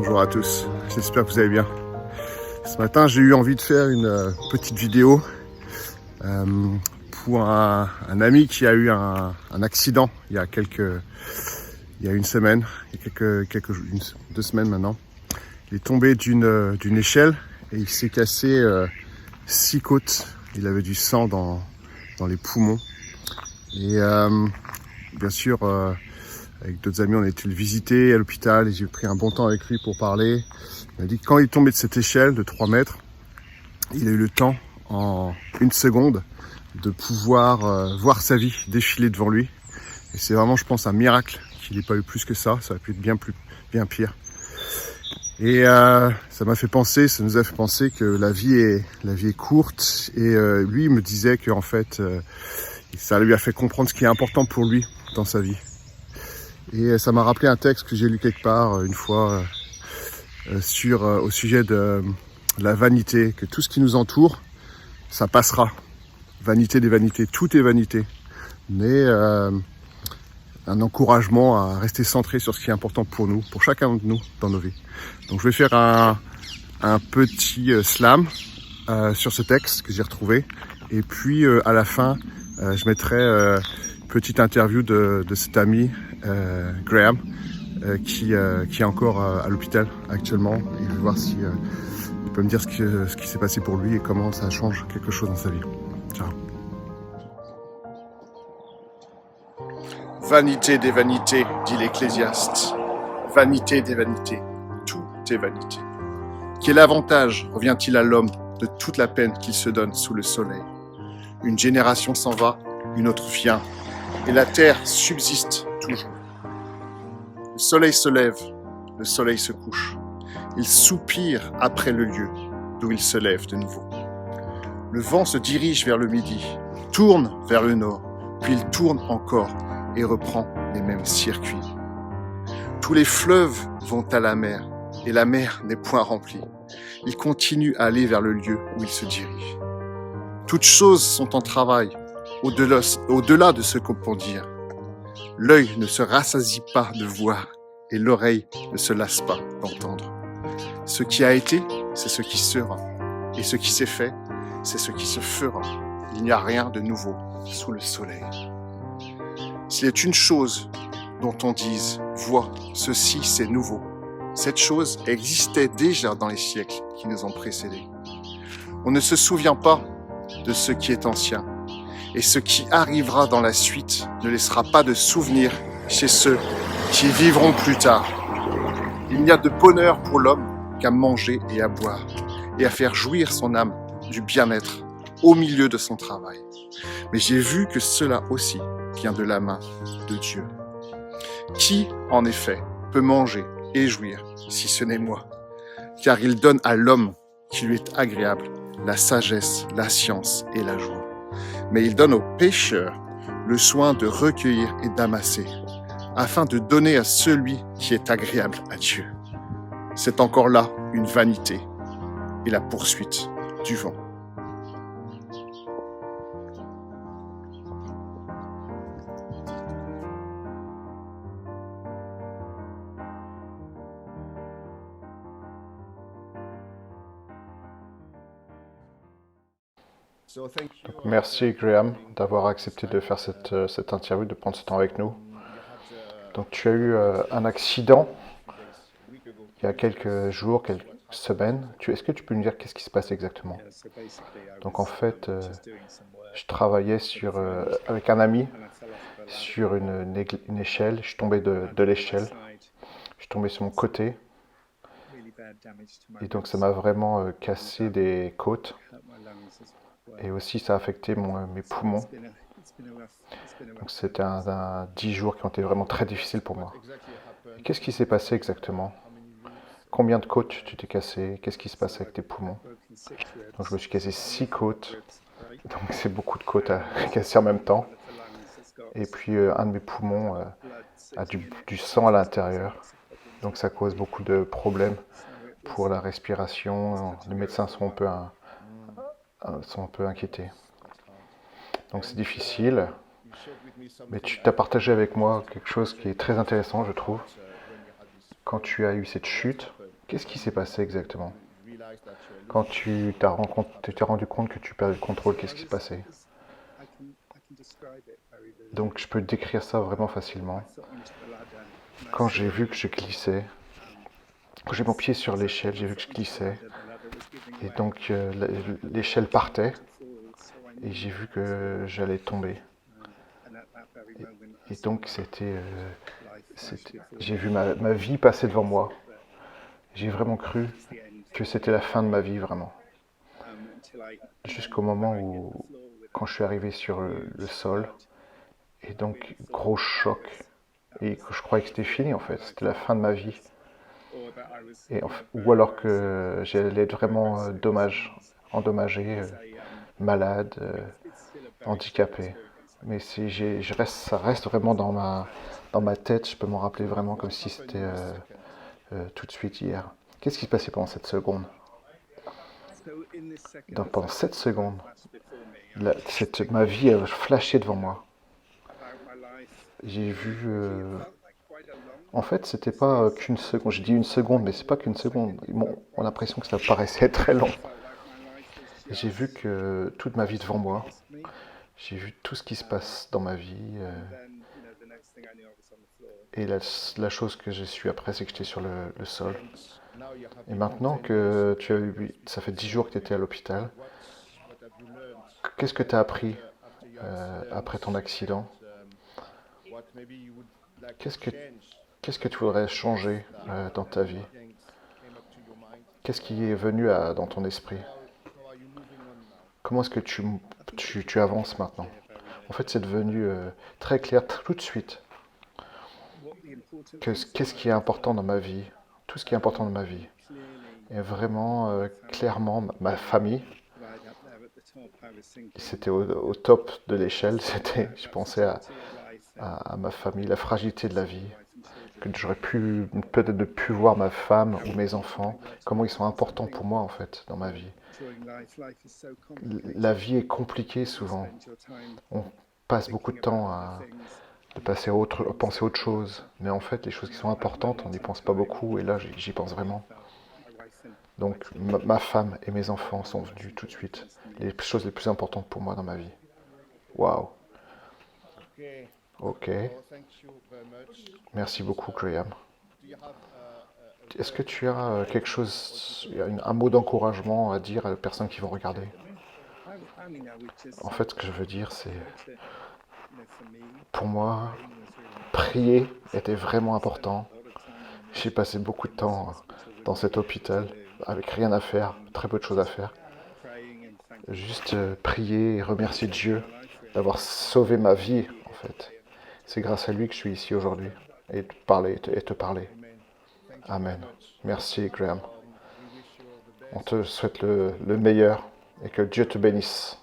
Bonjour à tous, j'espère que vous allez bien. Ce matin, j'ai eu envie de faire une petite vidéo pour un ami qui a eu un accident il y a une semaine, il y a 2 semaines maintenant. Il est tombé d'une échelle et il s'est cassé 6 côtes. Il avait du sang dans les poumons. Et bien sûr, avec d'autres amis, on a été le visiter à l'hôpital et j'ai pris un bon temps avec lui pour parler. Il m'a dit que quand il est tombé de cette échelle de 3 mètres, il a eu le temps, en 1 seconde, de pouvoir voir sa vie défiler devant lui. Et c'est vraiment, je pense, un miracle qu'il n'ait pas eu plus que ça. Ça aurait pu être bien pire. Et ça nous a fait penser que la vie est courte. Et lui, il me disait qu'en fait, ça lui a fait comprendre ce qui est important pour lui dans sa vie. Et ça m'a rappelé un texte que j'ai lu quelque part une fois au sujet de la vanité, que tout ce qui nous entoure, ça passera. Vanité des vanités, tout est vanité. Mais un encouragement à rester centré sur ce qui est important pour nous, pour chacun de nous dans nos vies. Donc je vais faire un petit slam sur ce texte que j'ai retrouvé. Et puis à la fin, je mettrai une petite interview de cet ami, Graham, qui est encore à l'hôpital actuellement. Et je vais voir si il peut me dire ce qui s'est passé pour lui et comment ça change quelque chose dans sa vie. Ciao. Vanité des vanités, dit l'Ecclésiaste. Vanité des vanités, tout est vanité. Quel avantage revient-il à l'homme de toute la peine qu'il se donne sous le soleil? Une génération s'en va, une autre vient, et la terre subsiste toujours. Le soleil se lève, le soleil se couche. Il soupire après le lieu d'où il se lève de nouveau. Le vent se dirige vers le midi, tourne vers le nord, puis il tourne encore et reprend les mêmes circuits. Tous les fleuves vont à la mer, et la mer n'est point remplie. Il continue à aller vers le lieu où il se dirige. Toutes choses sont en travail, au-delà de ce qu'on peut dire. L'œil ne se rassasie pas de voir, et l'oreille ne se lasse pas d'entendre. Ce qui a été, c'est ce qui sera, et ce qui s'est fait, c'est ce qui se fera. Il n'y a rien de nouveau sous le soleil. S'il est une chose dont on dise « vois, ceci c'est nouveau », cette chose existait déjà dans les siècles qui nous ont précédés. On ne se souvient pas de ce qui est ancien, et ce qui arrivera dans la suite ne laissera pas de souvenir chez ceux qui vivront plus tard. Il n'y a de bonheur pour l'homme qu'à manger et à boire, et à faire jouir son âme du bien-être au milieu de son travail. Mais j'ai vu que cela aussi vient de la main de Dieu. Qui, en effet, peut manger et jouir si ce n'est moi? Car il donne à l'homme qui lui est agréable la sagesse, la science et la joie. Mais il donne aux pécheurs le soin de recueillir et d'amasser, afin de donner à celui qui est agréable à Dieu. C'est encore là une vanité et la poursuite du vent. Merci Graham d'avoir accepté de faire cette interview, de prendre ce temps avec nous. Donc tu as eu un accident il y a quelques jours, quelques semaines. Est-ce que tu peux nous dire qu'est-ce qui se passe exactement? Donc en fait, je travaillais avec un ami sur une échelle. Je suis tombé de l'échelle. Je suis tombé sur mon côté. Et donc ça m'a vraiment cassé des côtes. Et aussi ça a affecté mes poumons. Donc c'était 10 jours qui ont été vraiment très difficiles pour moi. Et qu'est-ce qui s'est passé exactement? Combien de côtes tu t'es cassé? Qu'est-ce qui se passe avec tes poumons? Donc je me suis cassé 6 côtes. Donc c'est beaucoup de côtes à casser en même temps. Et puis un de mes poumons a du sang à l'intérieur. Donc ça cause beaucoup de problèmes pour la respiration. Les médecins sont un peu inquiétés. Donc c'est difficile. Mais tu t'as partagé avec moi quelque chose qui est très intéressant, je trouve. Quand tu as eu cette chute, Qu'est-ce qui s'est passé exactement? Quand tu t'es rendu compte que tu perdais le contrôle, qu'est-ce qui s'est passé? Donc je peux décrire ça vraiment facilement. Quand j'ai vu que je glissais, quand j'ai mon pied sur l'échelle, j'ai vu que je glissais. Et donc l'échelle partait et j'ai vu que j'allais tomber. Et donc j'ai vu ma vie passer devant moi. J'ai vraiment cru que c'était la fin de ma vie, vraiment. Jusqu'au moment où, quand je suis arrivé sur le sol, et donc gros choc, et que je croyais que c'était fini en fait, c'était la fin de ma vie. Ou alors que j'allais être vraiment endommagé, malade, handicapé. Mais ça reste vraiment dans ma tête, je peux m'en rappeler vraiment comme si c'était tout de suite hier. Qu'est-ce qui se passait pendant cette seconde? Pendant 7 secondes, ma vie a flashé devant moi. J'ai vu. En fait, c'était pas qu'une seconde. J'ai dit une seconde, mais c'est pas qu'une seconde. On a l'impression que ça paraissait très long. J'ai vu que toute ma vie devant moi. J'ai vu tout ce qui se passe dans ma vie. Et la chose que j'ai su après, c'est que j'étais sur le sol. Et maintenant que ça fait 10 jours que tu étais à l'hôpital, qu'est-ce que tu as appris après ton accident? Qu'est-ce que, qu'est-ce que tu voudrais changer dans ta vie? Qu'est-ce qui est venu dans ton esprit? Comment est-ce que tu avances maintenant? En fait, c'est devenu très clair tout de suite. Qu'est-ce qui est important dans ma vie? Tout ce qui est important dans ma vie. Et vraiment, clairement, ma famille, c'était au top de l'échelle. Je pensais à ma famille, la fragilité de la vie, que j'aurais pu peut-être ne plus voir ma femme ou mes enfants, comment ils sont importants pour moi en fait dans ma vie. La vie est compliquée souvent. On passe beaucoup de temps à penser à autre chose, mais en fait les choses qui sont importantes, on n'y pense pas beaucoup et là j'y pense vraiment. Donc ma femme et mes enfants sont venus tout de suite, les choses les plus importantes pour moi dans ma vie. Waouh. Ok. Merci beaucoup, Graham. Est-ce que tu as quelque chose, un mot d'encouragement à dire aux personnes qui vont regarder? En fait, ce que je veux dire, c'est, pour moi, prier était vraiment important. J'ai passé beaucoup de temps dans cet hôpital avec rien à faire, très peu de choses à faire. Juste prier et remercier Dieu d'avoir sauvé ma vie, en fait. C'est grâce à lui que je suis ici aujourd'hui et te parler. Amen. Merci, Graham. On te souhaite le meilleur et que Dieu te bénisse.